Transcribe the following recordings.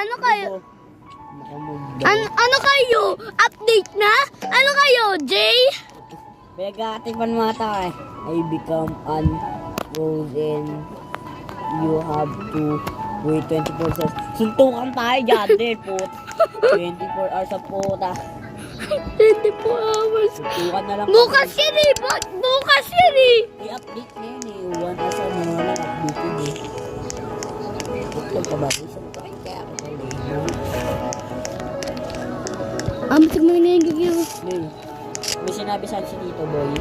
Ano kayo? Ano kayo? Update na? Ano kayo, Jay? Pinag-aatipan mga tao eh. I become unfrozen. You have to wait 24 hours. Suntukan tayo dyan din, put. 24 hours ang puta. 24 hours. Suntukan na lang. Bukas yan eh. Bukas yan eh. I-update na yun eh. 1 hours na wala updated eh. Ito pa ba? Isang tayo kaya ako sa Matik mo na yung gigil. May sinabi sa si Tito Boy.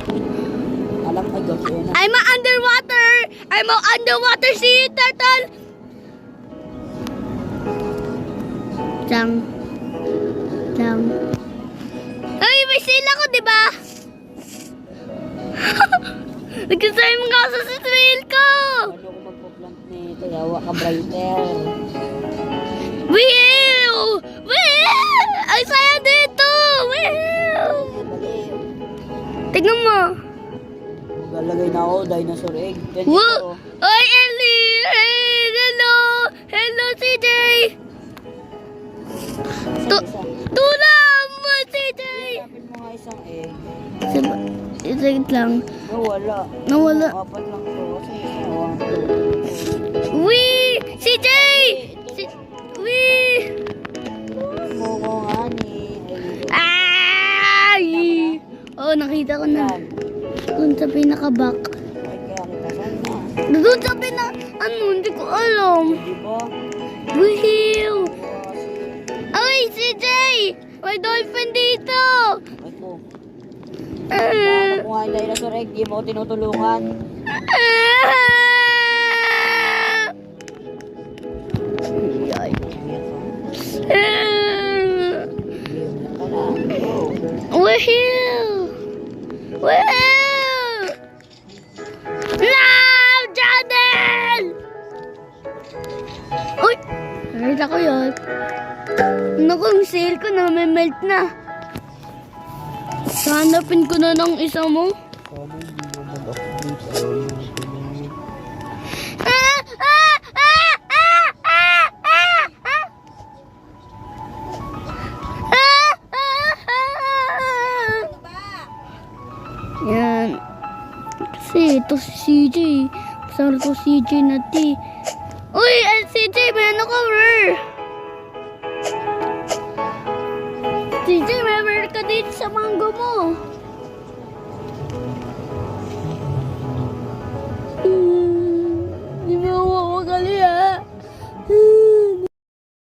Alam ko yun. I'm underwater. I'm underwater sea turtle. Lang. Ay, may sale ako, di ba? Nagkasay mo nga sa trail ko. Ano ko magpo-plant nito? Yawa ka brighter. Will! Ang saya dito! Will! Tignan mo. Maglalagay na ako, dinosaur egg. Wow! Oy, Ellie! Hey, hello! Hello, CJ! Tulang mo, CJ! Kapit mo nga isang egg. Isagit lang. Nawala. Nawala. Apat lang to. Kasi isa. Wee! CJ! Wee! Oo nga ni. Ay! Oh, nakita ko na. Doon sa pinaka-back. Ay, kaya kita sana. Doon sa hindi ko alam. Di ba? Whew! Ay, CJ! May dolphin dito! Ay po. Ano ko nga yung dinosaur egg, di mo ako tinutulungan. Woohoo! Woohoo! No, Jordan! Uy! Nakita ko yun. Naku, yung sale ko na may melt na. Hanapin ko na ng isa mo. Sana hindi mo mag-update. Yan. Kasi ito si CJ. Pasal ko CJ na ti. Uy, CJ, may ano ka, rare? CJ, may rare ka dito sa mango mo.